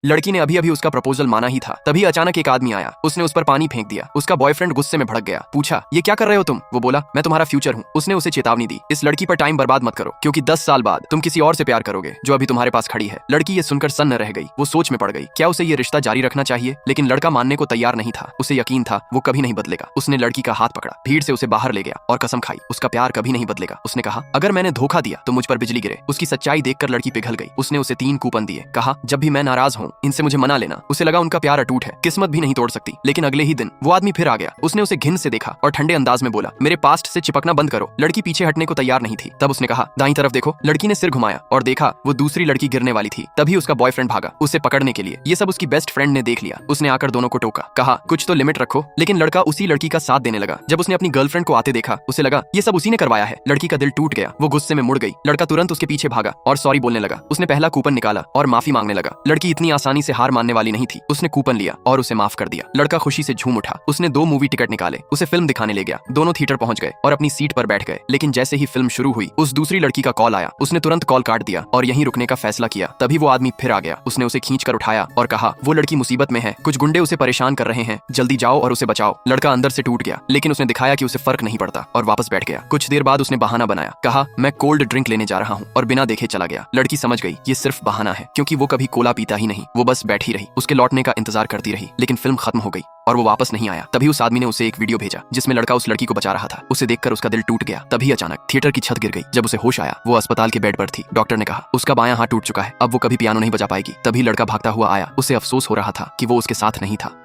लड़की ने अभी अभी उसका प्रपोजल माना ही था, तभी अचानक एक आदमी आया, उसने उस पर पानी फेंक दिया। उसका बॉयफ्रेंड गुस्से में भड़क गया, पूछा ये क्या कर रहे हो तुम? वो बोला मैं तुम्हारा फ्यूचर हूँ। उसने उसे चेतावनी दी, इस लड़की पर टाइम बर्बाद मत करो, क्योंकि 10 साल बाद तुम किसी और से प्यार करोगे जो अभी तुम्हारे पास खड़ी है। लड़की ये सुनकर सन्न रह गई, वो सोच में पड़ गई, क्या उसे ये रिश्ता जारी रखना चाहिए? लेकिन लड़का मानने को तैयार नहीं था। उसे यकीन था वो कभी नहीं बदलेगा। उसने लड़की का हाथ पकड़ा, भीड़ से उसे बाहर ले गया और कसम खाई उसका प्यार कभी नहीं बदलेगा। उसने कहा अगर मैंने धोखा दिया तो मुझ पर बिजली गिरे। उसकी सच्चाई देखकर लड़की पिघल गई। उसने उसे 3 कूपन दिए, कहा जब भी मैं नाराज हूँ इनसे मुझे मना लेना। उसे लगा उनका प्यार अटूट है, किस्मत भी नहीं तोड़ सकती। लेकिन अगले ही दिन वो आदमी फिर आ गया। उसने उसे घिन से देखा और ठंडे अंदाज में बोला मेरे पास्ट से चिपकना बंद करो। लड़की पीछे हटने को तैयार नहीं थी। तब उसने कहा दाईं तरफ देखो। लड़की ने सिर घुमाया और देखा वो दूसरी लड़की गिरने वाली थी। तभी उसका बॉयफ्रेंड भागा उसे पकड़ने के लिए। ये सब उसकी बेस्ट फ्रेंड ने देख लिया। उसने आकर दोनों को टोका, कहा कुछ तो लिमिट रखो। लेकिन लड़का उसी लड़की का साथ देने लगा। जब उसने अपनी गर्लफ्रेंड को आते देखा उसे लगा ये सब उसी ने करवाया है। लड़की का दिल टूट गया, वो गुस्से में मुड़ गई। लड़का तुरंत उसके पीछे भागा और सॉरी बोलने लगा। उसने पहला कूपन निकाला और माफी मांगने लगा। लड़की इतनी आसानी से हार मानने वाली नहीं थी। उसने कूपन लिया और उसे माफ कर दिया। लड़का खुशी से झूम उठा। उसने 2 मूवी टिकट निकाले, उसे फिल्म दिखाने ले गया। दोनों थिएटर पहुंच गए और अपनी सीट पर बैठ गए। लेकिन जैसे ही फिल्म शुरू हुई उस दूसरी लड़की का कॉल आया। उसने तुरंत कॉल काट दिया और यहीं रुकने का फैसला किया। तभी वो आदमी फिर आ गया। उसने उसे खींच कर उठाया और कहा वो लड़की मुसीबत में है, कुछ गुंडे उसे परेशान कर रहे हैं, जल्दी जाओ और उसे बचाओ। लड़का अंदर से टूट गया, लेकिन उसने दिखाया कि उसे फर्क नहीं पड़ता और वापस बैठ गया। कुछ देर बाद उसने बहाना बनाया, कहा मैं कोल्ड ड्रिंक लेने जा रहा हूँ और बिना देखे चला गया। लड़की समझ गई ये सिर्फ बहाना है, क्योंकि वो कभी कोला पीता ही नहीं। वो बस बैठी रही, उसके लौटने का इंतजार करती रही। लेकिन फिल्म खत्म हो गई और वो वापस नहीं आया। तभी उस आदमी ने उसे एक वीडियो भेजा जिसमें लड़का उस लड़की को बचा रहा था। उसे देखकर उसका दिल टूट गया। तभी अचानक थिएटर की छत गिर गई। जब उसे होश आया वो अस्पताल के बेड पर थी। डॉक्टर ने कहा उसका बायां हाथ टूट चुका है, अब वो कभी पियानो नहीं बजा पाएगी। तभी लड़का भागता हुआ आया। उसे अफसोस हो रहा था कि वो उसके साथ नहीं था।